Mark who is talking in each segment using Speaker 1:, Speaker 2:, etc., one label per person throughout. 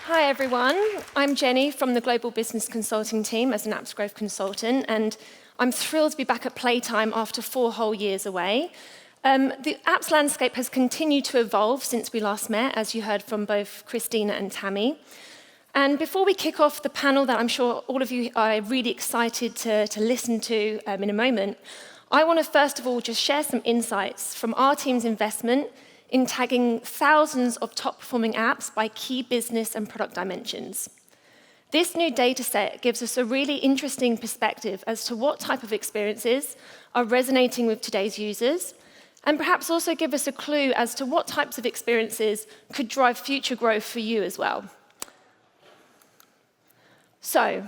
Speaker 1: Hi, everyone. I'm Jeni from the Global Business Consulting team as an apps growth consultant, and I'm thrilled to be back at Playtime after 4 whole years away. The apps landscape has continued to evolve since we last met, as you heard from both Christina and Tammy. And before we kick off the panel that I'm sure all of you are really excited to listen to in a moment, I want to first of all just share some insights from our team's investment in tagging thousands of top-performing apps by key business and product dimensions. This new data set gives us a really interesting perspective as to what type of experiences are resonating with today's users, and perhaps also give us a clue as to what types of experiences could drive future growth for you as well. So,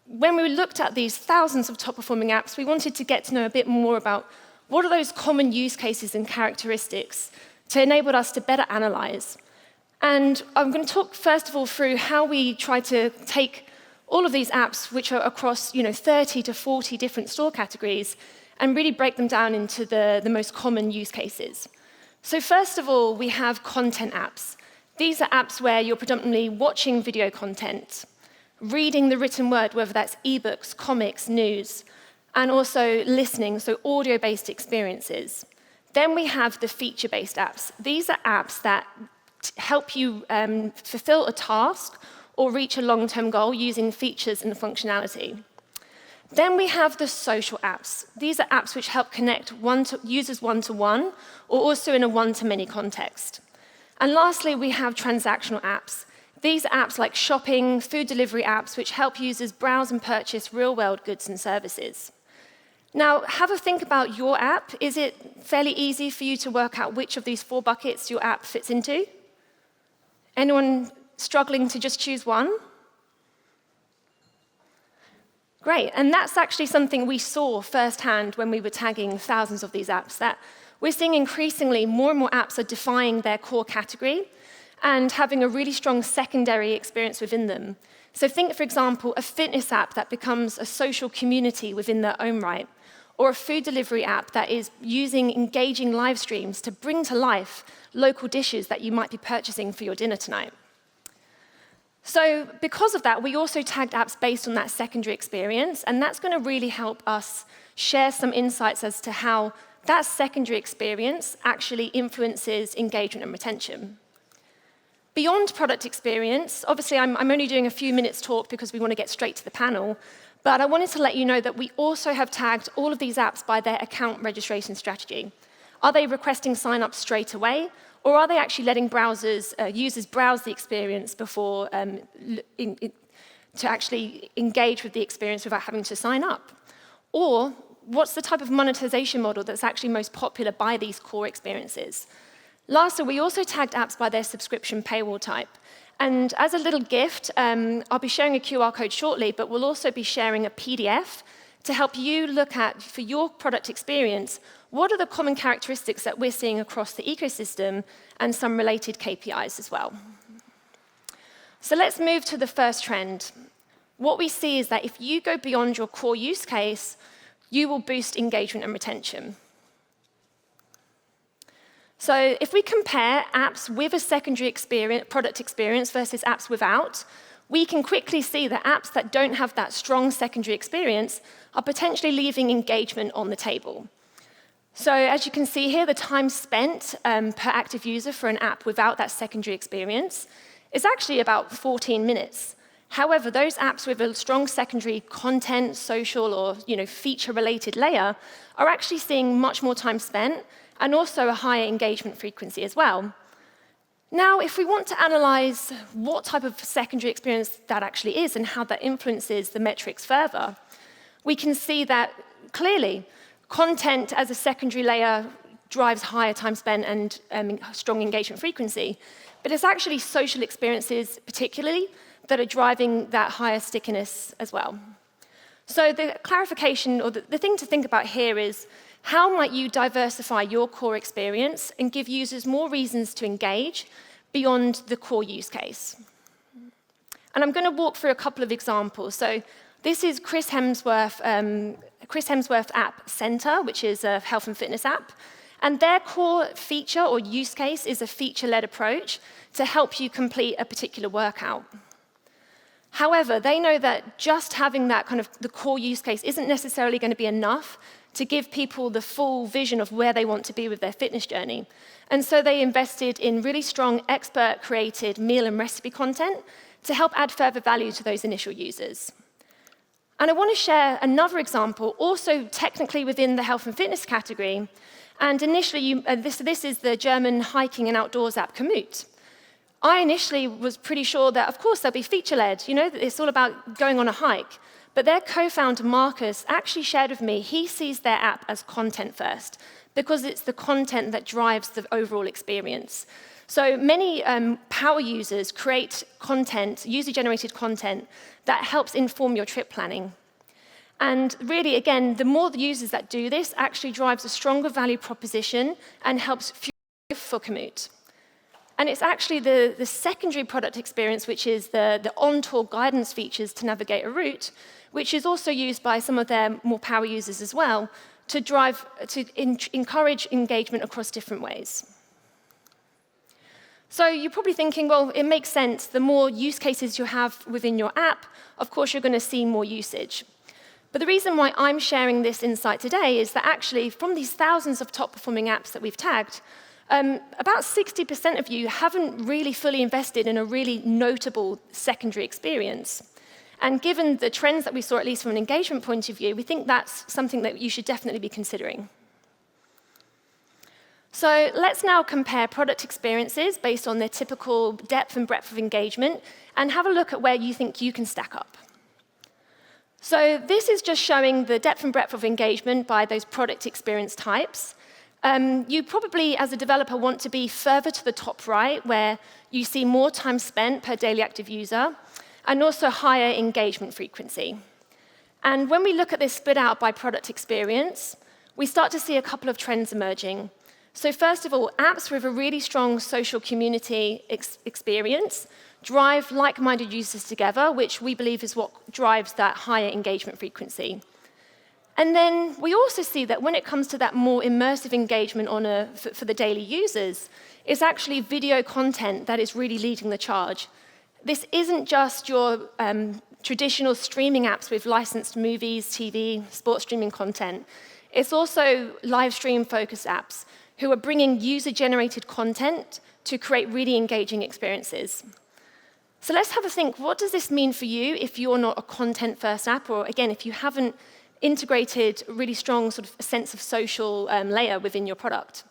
Speaker 1: when we looked at these thousands of top-performing apps, we wanted to get to know a bit more about what are those common use cases and characteristics to enable us to better analyze. And I'm going to talk first of all through how we try to take all of these apps, which are across 30 to 40 different store categories, and really break them down into the most common use cases. So first of all, we have content apps. These are apps where you're predominantly watching video content, reading the written word, whether that's ebooks, comics, news, and also listening, so audio-based experiences. Then we have the feature-based apps. These are apps that help you fulfill a task or reach a long-term goal using features and functionality. Then we have the social apps. These are apps which help connect users one-to-one or also in a one-to-many context. And lastly, we have transactional apps. These are apps like shopping, food delivery apps, which help users browse and purchase real-world goods and services. Now, have a think about your app. Is it fairly easy for you to work out which of these 4 buckets your app fits into? Anyone struggling to just choose one? Great, and that's actually something we saw firsthand when we were tagging thousands of these apps, that we're seeing increasingly more and more apps are defining their core category and having a really strong secondary experience within them. So think, for example, a fitness app that becomes a social community within their own right, or a food delivery app that is using engaging live streams to bring to life local dishes that you might be purchasing for your dinner tonight. So because of that, we also tagged apps based on that secondary experience, and that's going to really help us share some insights as to how that secondary experience actually influences engagement and retention. Beyond product experience, obviously I'm only doing a few minutes talk because we want to get straight to the panel, but I wanted to let you know that we also have tagged all of these apps by their account registration strategy. Are they requesting sign-up straight away, or are they actually letting users browse the experience before to actually engage with the experience without having to sign up? Or what's the type of monetization model that's actually most popular by these core experiences? Lastly, we also tagged apps by their subscription paywall type. And as a little gift, I'll be sharing a QR code shortly, but we'll also be sharing a PDF to help you look at, for your product experience, what are the common characteristics that we're seeing across the ecosystem and some related KPIs as well. So let's move to the first trend. What we see is that if you go beyond your core use case, you will boost engagement and retention. So if we compare apps with a secondary product experience versus apps without, we can quickly see that apps that don't have that strong secondary experience are potentially leaving engagement on the table. So as you can see here, the time spent per active user for an app without that secondary experience is actually about 14 minutes. However, those apps with a strong secondary content, social, or feature-related layer are actually seeing much more time spent and also a higher engagement frequency as well. Now, if we want to analyze what type of secondary experience that actually is and how that influences the metrics further, we can see that clearly content as a secondary layer drives higher time spent and strong engagement frequency, but it's actually social experiences particularly that are driving that higher stickiness as well. So the clarification, or the thing to think about here is, how might you diversify your core experience and give users more reasons to engage beyond the core use case? And I'm going to walk through a couple of examples. So this is Chris Hemsworth app Center, which is a health and fitness app. And their core feature or use case is a feature-led approach to help you complete a particular workout. However, they know that just having that kind of the core use case isn't necessarily going to be enough to give people the full vision of where they want to be with their fitness journey. And so they invested in really strong expert-created meal and recipe content to help add further value to those initial users. And I want to share another example, also technically within the health and fitness category. And initially, this is the German hiking and outdoors app Komoot. I initially was pretty sure that, of course, they'll be feature-led. You know, that it's all about going on a hike. But their co-founder, Marcus, actually shared with me he sees their app as content first, because it's the content that drives the overall experience. So many power users create content, user-generated content, that helps inform your trip planning. And really, again, the more the users that do this actually drives a stronger value proposition and helps fuel growth for Komoot. And it's actually the secondary product experience, which is the on-tour guidance features to navigate a route, which is also used by some of their more power users as well, to encourage engagement across different ways. So you're probably thinking, well, it makes sense. The more use cases you have within your app, of course, you're going to see more usage. But the reason why I'm sharing this insight today is that actually, from these thousands of top-performing apps that we've tagged, about 60% of you haven't really fully invested in a really notable secondary experience. And given the trends that we saw, at least from an engagement point of view, we think that's something that you should definitely be considering. So let's now compare product experiences based on their typical depth and breadth of engagement and have a look at where you think you can stack up. So this is just showing the depth and breadth of engagement by those product experience types. You probably, as a developer, want to be further to the top right, where you see more time spent per daily active user, and also higher engagement frequency. And when we look at this split out by product experience, we start to see a couple of trends emerging. So first of all, apps with a really strong social community experience drive like-minded users together, which we believe is what drives that higher engagement frequency. And then we also see that when it comes to that more immersive engagement for the daily users, it's actually video content that is really leading the charge. This isn't just your traditional streaming apps with licensed movies, TV, sports streaming content. It's also live stream-focused apps who are bringing user-generated content to create really engaging experiences. So let's have a think, what does this mean for you if you're not a content-first app, or again, if you haven't integrated a really strong sort of sense of social layer within your product?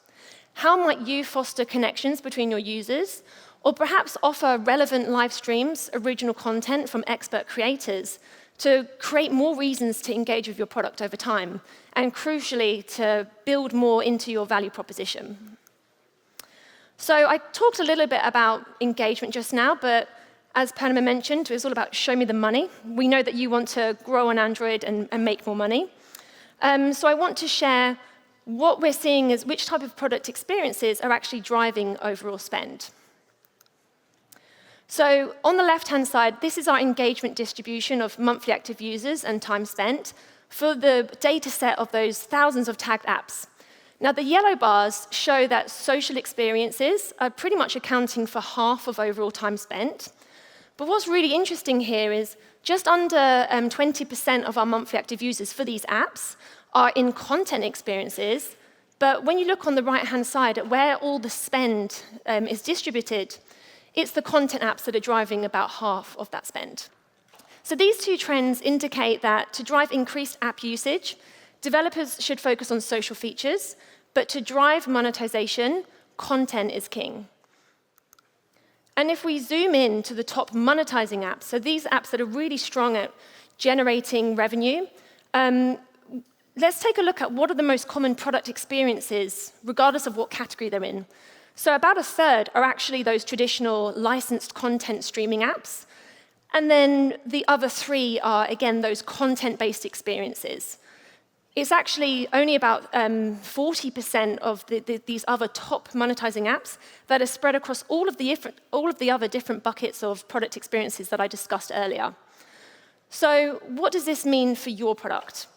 Speaker 1: How might you foster connections between your users, or perhaps offer relevant live streams, original content from expert creators to create more reasons to engage with your product over time, and crucially, to build more into your value proposition? So I talked a little bit about engagement just now, but as Panama mentioned, it's all about show me the money. We know that you want to grow on Android and make more money. So I want to share what we're seeing as which type of product experiences are actually driving overall spend. So on the left-hand side, this is our engagement distribution of monthly active users and time spent for the data set of those thousands of tagged apps. Now, the yellow bars show that social experiences are pretty much accounting for half of overall time spent. But what's really interesting here is just under 20% of our monthly active users for these apps are in content experiences. But when you look on the right-hand side at where all the spend is distributed, it's the content apps that are driving about half of that spend. So these two trends indicate that to drive increased app usage, developers should focus on social features, but to drive monetization, content is king. And if we zoom in to the top monetizing apps, so these apps that are really strong at generating revenue, let's take a look at what are the most common product experiences, regardless of what category they're in. So about a third are actually those traditional licensed content streaming apps. And then the other three are, again, those content-based experiences. It's actually only about 40% of these other top monetizing apps that are spread across all of the other different buckets of product experiences that I discussed earlier. So what does this mean for your product?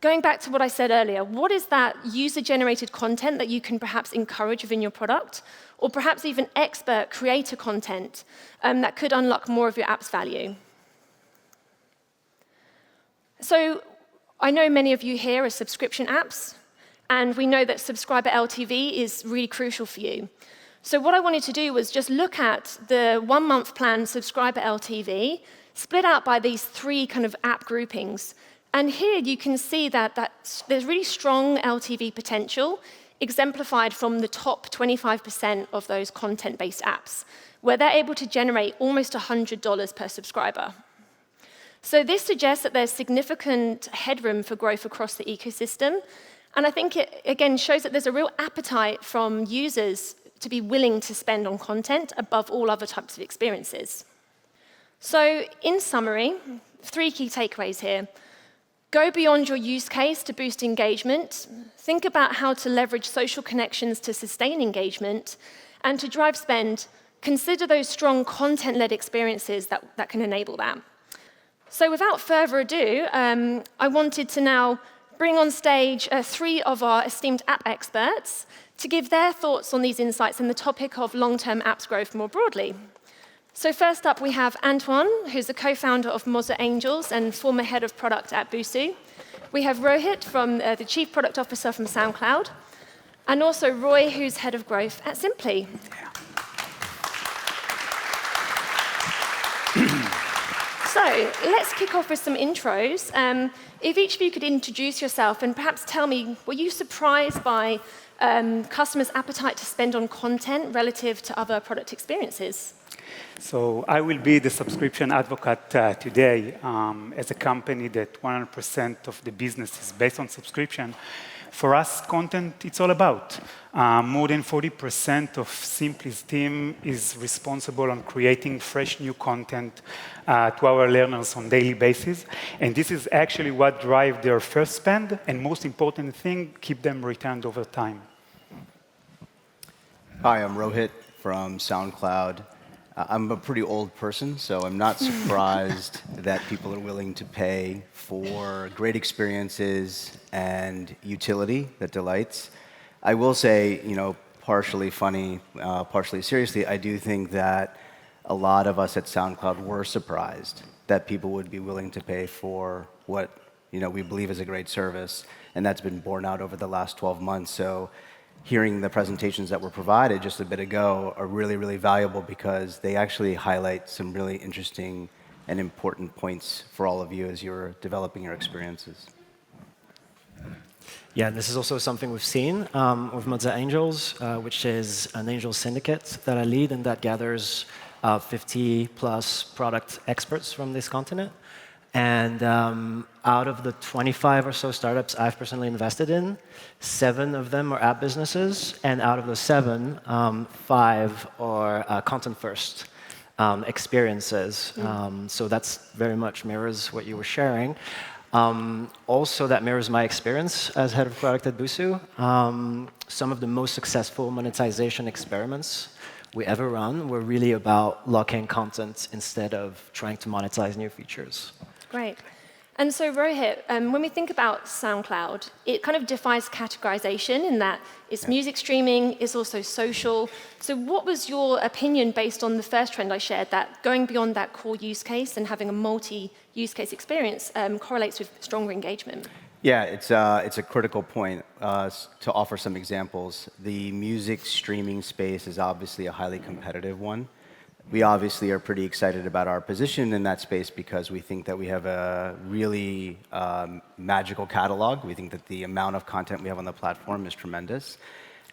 Speaker 1: Going back to what I said earlier, what is that user-generated content that you can perhaps encourage within your product, or perhaps even expert creator content that could unlock more of your app's value? So I know many of you here are subscription apps, and we know that subscriber LTV is really crucial for you. So what I wanted to do was just look at the 1-month plan subscriber LTV, split out by these 3 kind of app groupings. And here you can see that there's really strong LTV potential, exemplified from the top 25% of those content-based apps, where they're able to generate almost $100 per subscriber. So this suggests that there's significant headroom for growth across the ecosystem. And I think it, again, shows that there's a real appetite from users to be willing to spend on content above all other types of experiences. So in summary, 3 key takeaways here. Go beyond your use case to boost engagement. Think about how to leverage social connections to sustain engagement. And to drive spend, consider those strong content-led experiences that can enable that. So without further ado, I wanted to now bring on stage 3 of our esteemed app experts to give their thoughts on these insights and the topic of long-term apps growth more broadly. So first up, we have Antoine, who's the co-founder of Mozza Angels and former head of product at Busuu. We have Rohit, the chief product officer from Soundcloud, and also Roie, who's head of growth at Simply. So let's kick off with some intros. If each of you could introduce yourself and perhaps tell me, were you surprised by customers' appetite to spend on content relative to other product experiences?
Speaker 2: So I will be the subscription advocate today. As a company that 100% of the business is based on subscription, for us, content, it's all about. More than 40% of Simply's team is responsible on creating fresh new content to our learners on a daily basis. And this is actually what drives their first spend, and most important thing, keep them returned over time.
Speaker 3: Hi, I'm Rohit from SoundCloud. I'm a pretty old person, so I'm not surprised that people are willing to pay for great experiences and utility that delights. I will say, partially funny, partially seriously, I do think that a lot of us at SoundCloud were surprised that people would be willing to pay for what we believe is a great service, and that's been borne out over the last 12 months. So hearing the presentations that were provided just a bit ago are really, really valuable because they actually highlight some really interesting and important points for all of you as you're developing your experiences.
Speaker 4: Yeah, this is also something we've seen with Mozza Angels, which is an angel syndicate that I lead and that gathers 50-plus product experts from this continent. And out of the 25 or so startups I've personally invested in, 7 of them are app businesses, and out of the 7, 5 are content-first experiences. So that's very much mirrors what you were sharing. Also, that mirrors my experience as head of product at Busuu. Some of the most successful monetization experiments we ever run were really about locking content instead of trying to monetize new features.
Speaker 1: Great. And so, Rohit, when we think about SoundCloud, it kind of defies categorization in that it's music streaming, it's also social. So what was your opinion based on the first trend I shared, that going beyond that core use case and having a multi-use case experience correlates with stronger engagement?
Speaker 3: Yeah, it's a critical point. To offer some examples, the music streaming space is obviously a highly competitive one. We obviously are pretty excited about our position in that space because we think that we have a really magical catalog. We think that the amount of content we have on the platform is tremendous.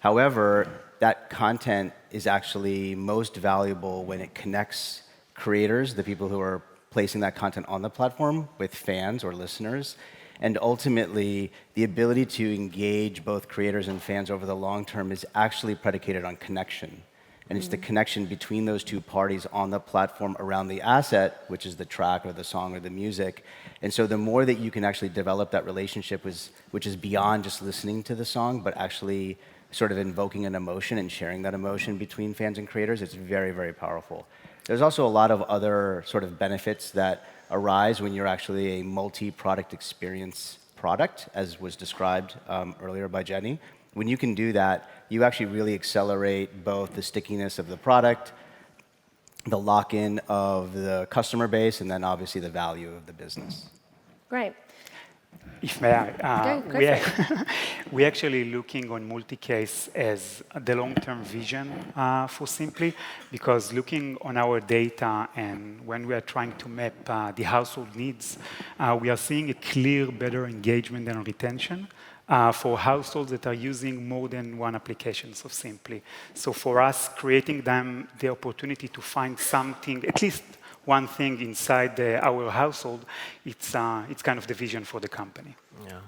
Speaker 3: However, that content is actually most valuable when it connects creators, the people who are placing that content on the platform, with fans or listeners. And ultimately, the ability to engage both creators and fans over the long term is actually predicated on connection. And it's the connection between those two parties on the platform around the asset, which is the track or the song or the music. And so the more that you can actually develop that relationship, which is beyond just listening to the song, but actually sort of invoking an emotion and sharing that emotion between fans and creators, it's very, very powerful. There's also a lot of other sort of benefits that arise when you're actually a multi-product experience product, as was described earlier by Jeni. When you can do that, you actually really accelerate both the stickiness of the product, the lock-in of the customer base, and then obviously the value of the business.
Speaker 1: Great.
Speaker 2: If may I,
Speaker 1: Go for it.
Speaker 2: we're actually looking on multi-case as the long-term vision for Simply, because looking on our data and when we are trying to map the household needs, we are seeing a clear, better engagement and retention for households that are using more than one applications of Simply. So for us, creating them the opportunity to find something, at least one thing inside our household, it's kind of the vision for the company.
Speaker 4: Yeah.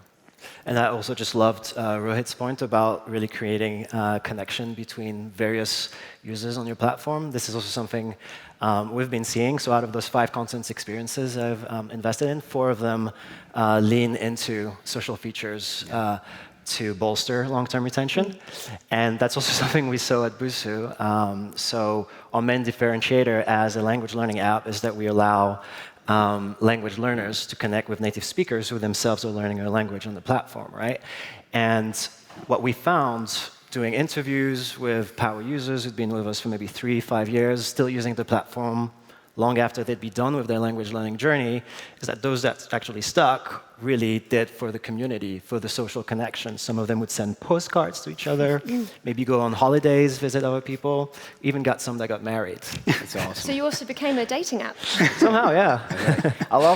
Speaker 4: And I also just loved Rohit's point about really creating a connection between various users on your platform. This is also something we've been seeing. So out of those 5 content experiences I've invested in, 4 of them lean into social features to bolster long-term retention. And that's also something we saw at Busu. So our main differentiator as a language learning app is that we allow language learners to connect with native speakers who themselves are learning a language on the platform, right? And what we found doing interviews with power users who'd been with us for maybe 3-5 years, still using the platform long after they'd be done with their language learning journey, is that those that actually stuck really did for the community, for the social connection. Some of them would send postcards to each other, maybe go on holidays, visit other people, even got some that got married.
Speaker 3: It's awesome.
Speaker 1: So you also became a dating app.
Speaker 4: Somehow, yeah.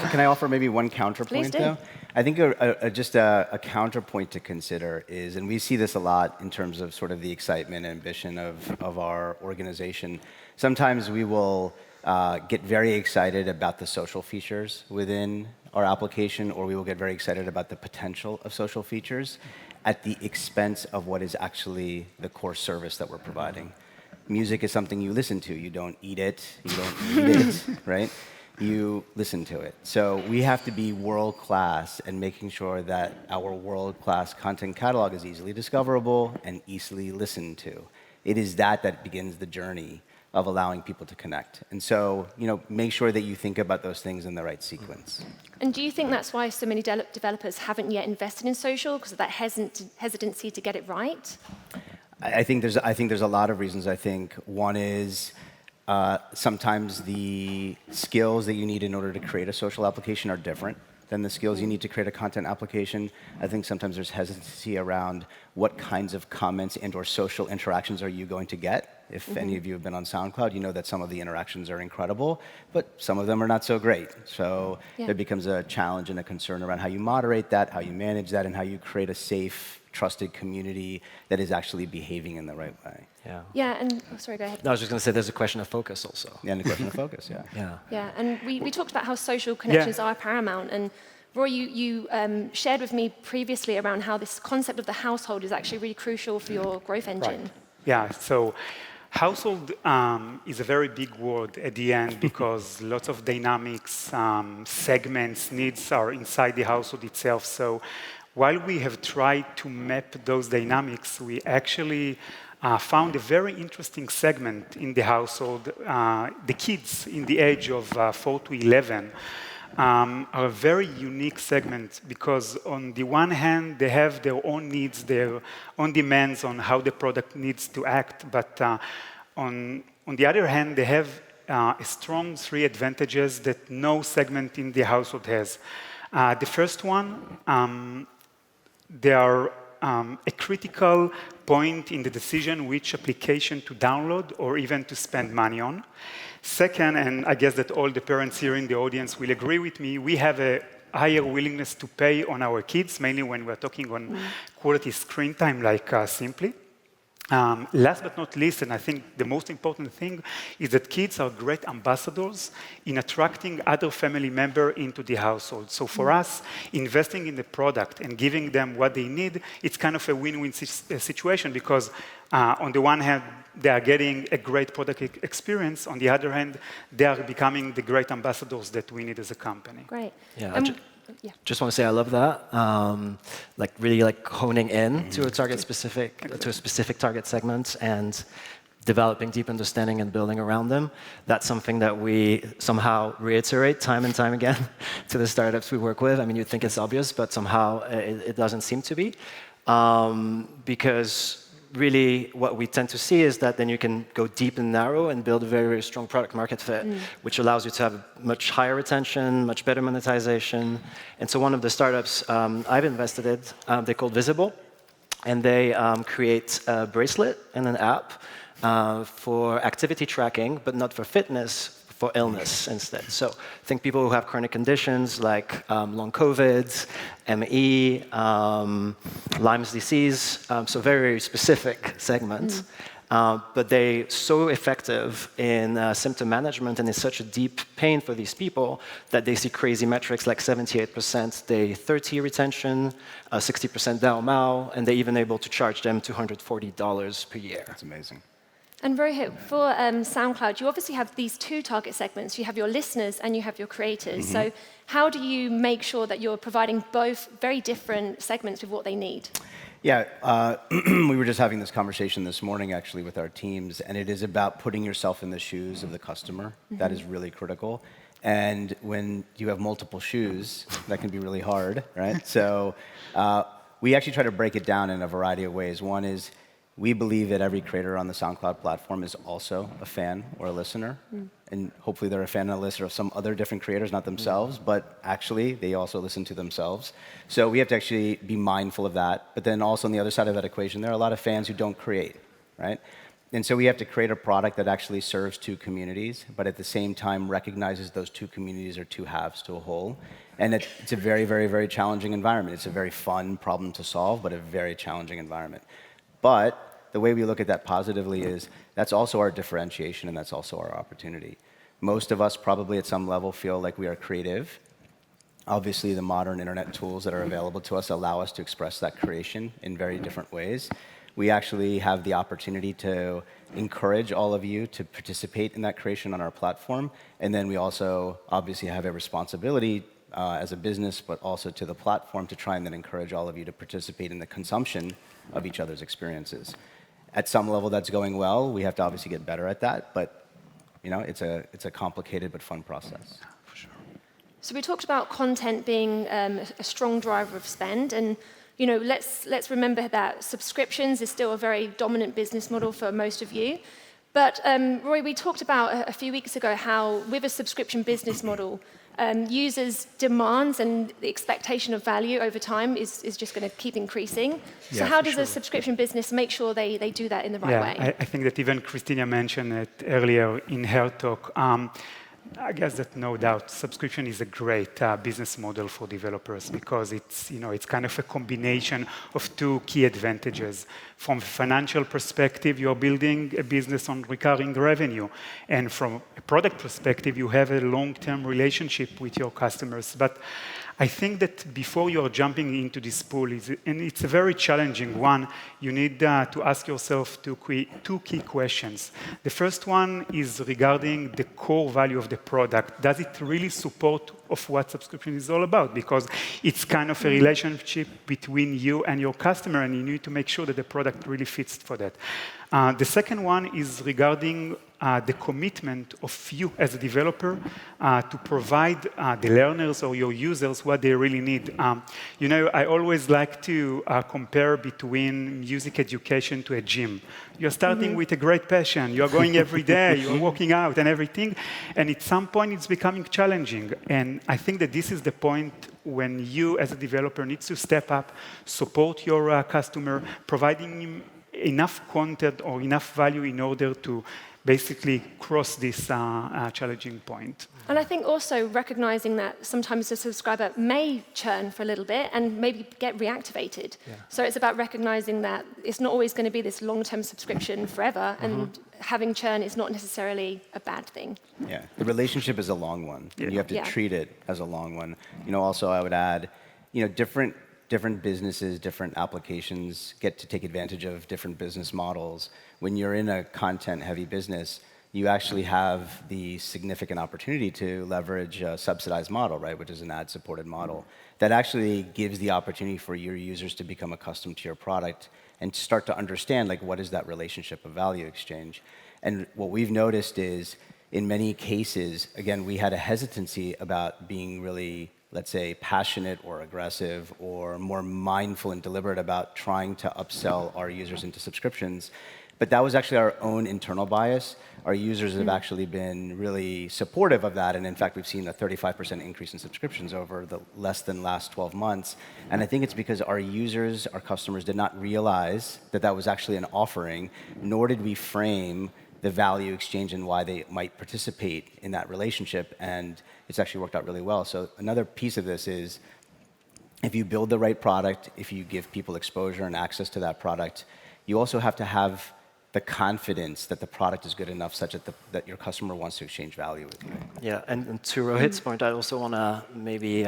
Speaker 3: Can I offer maybe one counterpoint,
Speaker 1: Please do.
Speaker 3: though? I think just a counterpoint to consider is, and we see this a lot in terms of sort of the excitement and ambition of our organization, sometimes we will get very excited about the social features within our application, or we will get very excited about the potential of social features at the expense of what is actually the core service that we're providing. Music is something you listen to. You don't eat it. You don't read it, right? You listen to it. So we have to be world-class in making sure that our world-class content catalog is easily discoverable and easily listened to. It is that begins the journey of allowing people to connect. And so, make sure that you think about those things in the right sequence.
Speaker 1: And do you think that's why so many developers haven't yet invested in social, because of that hesitancy to get it right?
Speaker 3: I think there's a lot of reasons. I think one is sometimes the skills that you need in order to create a social application are different than the skills you need to create a content application. I think sometimes there's hesitancy around what kinds of comments and/or social interactions are you going to get. If any of you have been on Soundcloud, you know that some of the interactions are incredible, but some of them are not so great. So there becomes a challenge and a concern around how you moderate that, how you manage that, and how you create a safe, trusted community that is actually behaving in the right way.
Speaker 4: Yeah.
Speaker 1: Yeah, and sorry, go ahead.
Speaker 4: No, I was just going to say there's a question of focus also.
Speaker 3: Yeah, and the question of focus, yeah.
Speaker 4: Yeah.
Speaker 1: Yeah, and we talked about how social connections are paramount. And Roy, you shared with me previously around how this concept of the household is actually really crucial for your growth engine.
Speaker 2: Right. Yeah, so household is a very big word at the end because lots of dynamics, segments, needs are inside the household itself. So while we have tried to map those dynamics, we actually found a very interesting segment in the household. The kids in the age of 4 to 11 are a very unique segment because on the one hand, they have their own needs, their own demands on how the product needs to act. But on the other hand, they have a strong 3 advantages that no segment in the household has. The first one, they are a critical point in the decision which application to download or even to spend money on. Second, and I guess that all the parents here in the audience will agree with me, we have a higher willingness to pay on our kids, mainly when we're talking on quality screen time like Simply. Last but not least, and I think the most important thing, is that kids are great ambassadors in attracting other family members into the household. So for us, investing in the product and giving them what they need, it's kind of a win-win situation because on the one hand, they are getting a great product experience. On the other hand, they are becoming the great ambassadors that we need as a company.
Speaker 1: Great.
Speaker 4: Yeah. Just want to say I love that. Really honing in to a specific target segment and developing deep understanding and building around them. That's something that we somehow reiterate time and time again to the startups we work with. I mean, you'd think it's obvious, but somehow it doesn't seem to be. Because really what we tend to see is that then you can go deep and narrow and build a very, very strong product market fit, which allows you to have much higher retention, much better monetization. And so one of the startups I've invested in, they're called Visible, and they create a bracelet and an app for activity tracking, but not for fitness, for illness instead. So think people who have chronic conditions like long COVID, ME, Lyme's disease, so very, very specific segments. But they're so effective in symptom management and it's such a deep pain for these people that they see crazy metrics like 78% day 30 retention, 60% DAO MAU, and they're even able to charge them $240 per year.
Speaker 3: That's amazing.
Speaker 1: And Rohit, for SoundCloud, you obviously have these two target segments. You have your listeners and you have your creators. So how do you make sure that you're providing both very different segments with what they need?
Speaker 3: Yeah, we were just having this conversation this morning, actually, with our teams, and it is about putting yourself in the shoes of the customer. That is really critical. And when you have multiple shoes, that can be really hard, right? So we actually try to break it down in a variety of ways. One is, we believe that every creator on the SoundCloud platform is also a fan or a listener. And hopefully they're a fan and a listener of some other different creators, not themselves, but actually they also listen to themselves. So we have to actually be mindful of that. But then also on the other side of that equation, there are a lot of fans who don't create, right? And so we have to create a product that actually serves two communities, but at the same time recognizes those two communities are two halves to a whole. And it's a very, very, very challenging environment. It's a very fun problem to solve, but a very challenging environment. But the way we look at that positively is that's also our differentiation and that's also our opportunity. Most of us probably at some level feel like we are creative. Obviously, the modern internet tools that are available to us allow us to express that creation in very different ways. We actually have the opportunity to encourage all of you to participate in that creation on our platform. And then we also obviously have a responsibility as a business, but also to the platform to try and then encourage all of you to participate in the consumption of each other's experiences. At some level, that's going well. We have to obviously get better at that, but you know, it's a complicated but fun process.
Speaker 2: For sure.
Speaker 1: So we talked about content being a strong driver of spend, and you know, let's remember that subscriptions is still a very dominant business model for most of you. But Roy, we talked about a few weeks ago how with a subscription business model, users' demands and the expectation of value over time is just going to keep increasing. So how does a subscription business make sure they do that in the right way?
Speaker 2: I think that even Christina mentioned it earlier in her talk. I guess that no doubt subscription is a great business model for developers because it's, you know, it's kind of a combination of two key advantages. From a financial perspective, you're building a business on recurring revenue. And from a product perspective, you have a long-term relationship with your customers. But I think that before you're jumping into this pool, and it's a very challenging one, you need to ask yourself two key questions. The first one is regarding the core value of the product. Does it really support of what subscription is all about? Because it's kind of a relationship between you and your customer, and you need to make sure that the product really fits for that. The second one is regarding the commitment of you as a developer to provide the learners or your users what they really need. You know, I always like to compare between music education to a gym. You're starting with a great passion. You're going every day. You're working out and everything. And at some point, it's becoming challenging. And I think that this is the point when you, as a developer, need to step up, support your customer, providing him enough content or enough value in order to basically cross this challenging point.
Speaker 1: And I think also recognizing that sometimes a subscriber may churn for a little bit and maybe get reactivated. Yeah. So it's about recognizing that it's not always going to be this long-term subscription forever, and having churn is not necessarily a bad thing. Yeah,
Speaker 3: the relationship is a long one. Yeah. You have to treat it as a long one. You know, also I would add, you know, different businesses, different applications get to take advantage of different business models. When you're in a content-heavy business, you actually have the significant opportunity to leverage a subsidized model, right, which is an ad-supported model that actually gives the opportunity for your users to become accustomed to your product and to start to understand, like, what is that relationship of value exchange. And what we've noticed is, in many cases, again, we had a hesitancy about being really let's say, passionate or aggressive or more mindful and deliberate about trying to upsell our users into subscriptions. But that was actually our own internal bias. Our users have actually been really supportive of that. And in fact, we've seen a 35% increase in subscriptions over the less than last 12 months. And I think it's because our users, our customers, did not realize that that was actually an offering, nor did we frame the value exchange and why they might participate in that relationship. And it's actually worked out really well. So another piece of this is, if you build the right product, if you give people exposure and access to that product, you also have to have the confidence that the product is good enough such that your customer wants to exchange value with you.
Speaker 4: Yeah, and to Rohit's point, I also want to maybe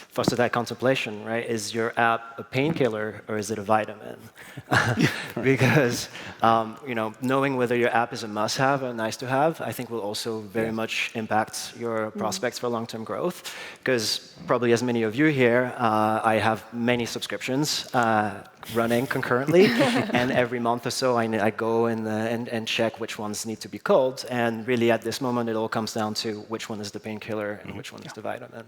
Speaker 4: foster that contemplation, right? Is your app a painkiller or is it a vitamin? Because knowing whether your app is a must-have or nice to have, I think will also very much impact your prospects for long-term growth. Because probably as many of you here, I have many subscriptions running concurrently, and every month or so I go and check which ones need to be culled. And really, at this moment, it all comes down to which one is the painkiller and which one is the vitamin.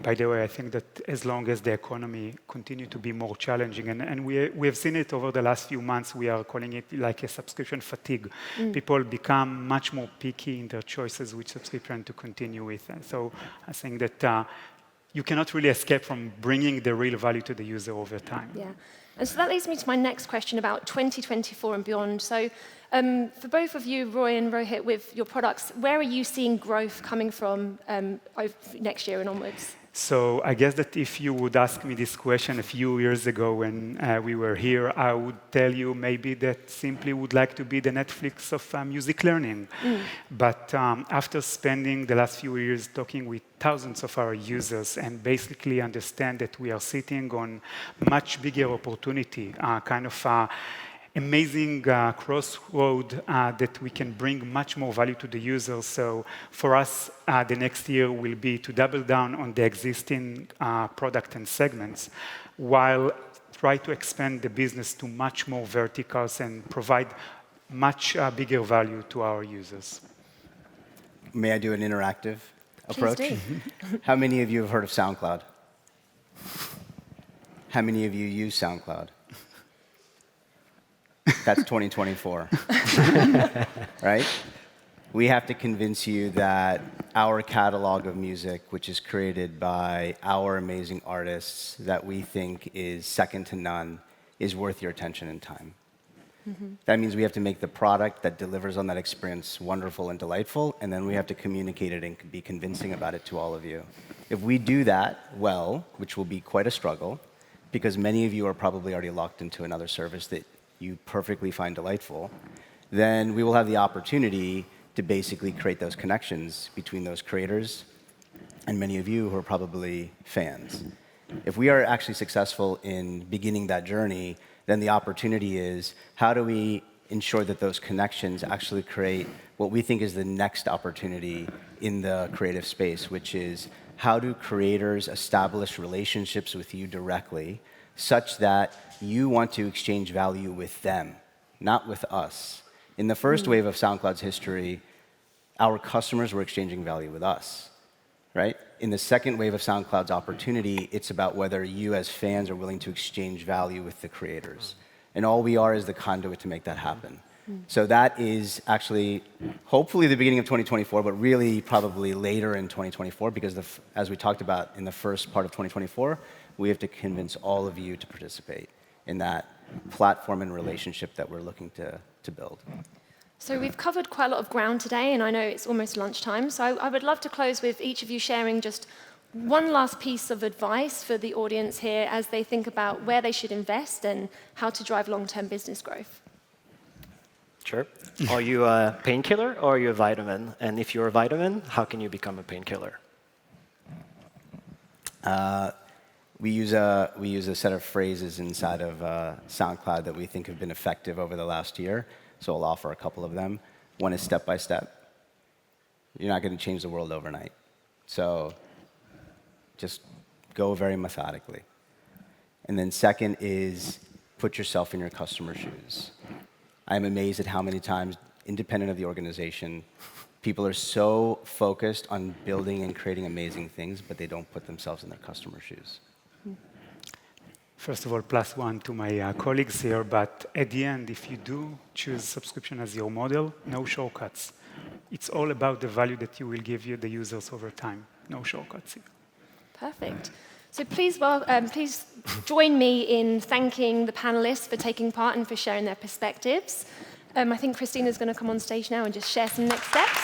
Speaker 2: By the way, I think that as long as the economy continue to be more challenging, and we have seen it over the last few months, we are calling it like a subscription fatigue. People become much more picky in their choices which subscription to continue with. And so I think that you cannot really escape from bringing the real value to the user over time.
Speaker 1: Yeah. And so that leads me to my next question about 2024 and beyond. So for both of you, Roie and Rohit, with your products, where are you seeing growth coming from next year and onwards?
Speaker 2: So I guess that if you would ask me this question a few years ago when we were here, I would tell you maybe that simply would like to be the Netflix of music learning. But after spending the last few years talking with thousands of our users and basically understand that we are sitting on much bigger opportunity, kind of amazing crossroad that we can bring much more value to the users. So for us, the next year will be to double down on the existing product and segments while try to expand the business to much more verticals and provide much bigger value to our users.
Speaker 3: May I do an interactive approach?
Speaker 1: Please do.
Speaker 3: How many of you have heard of SoundCloud? How many of you use SoundCloud? That's 2024, right? We have to convince you that our catalog of music, which is created by our amazing artists that we think is second to none, is worth your attention and time. That means we have to make the product that delivers on that experience wonderful and delightful, and then we have to communicate it and be convincing about it to all of you. If we do that well, which will be quite a struggle, because many of you are probably already locked into another service that you perfectly find delightful, then we will have the opportunity to basically create those connections between those creators and many of you who are probably fans. If we are actually successful in beginning that journey, then the opportunity is, how do we ensure that those connections actually create what we think is the next opportunity in the creative space, which is, how do creators establish relationships with you directly such that you want to exchange value with them, not with us. In the first wave of SoundCloud's history, our customers were exchanging value with us, right? In the second wave of SoundCloud's opportunity, it's about whether you as fans are willing to exchange value with the creators. And all we are is the conduit to make that happen. So that is actually, hopefully, the beginning of 2024, but really probably later in 2024, because as we talked about in the first part of 2024, we have to convince all of you to participate in that platform and relationship that we're looking to build.
Speaker 1: So we've covered quite a lot of ground today, and I know it's almost lunchtime. So I would love to close with each of you sharing just one last piece of advice for the audience here as they think about where they should invest and how to drive long-term business growth.
Speaker 4: Sure. Are you a painkiller or are you a vitamin? And if you're a vitamin, how can you become a painkiller?
Speaker 3: We use a set of phrases inside of SoundCloud that we think have been effective over the last year. So I'll offer a couple of them. One is step by step. You're not going to change the world overnight. So just go very methodically. And then second is put yourself in your customer's shoes. I'm amazed at how many times, independent of the organization, People are so focused on building and creating amazing things, but they don't put themselves in their customer shoes.
Speaker 2: First of all, +1 to my colleagues here, but at the end, if you do choose subscription as your model, no shortcuts. It's all about the value that you will give the users over time. No shortcuts here.
Speaker 1: Perfect. So please join me in thanking the panelists for taking part and for sharing their perspectives. I think Christina's going to come on stage now and just share some next steps.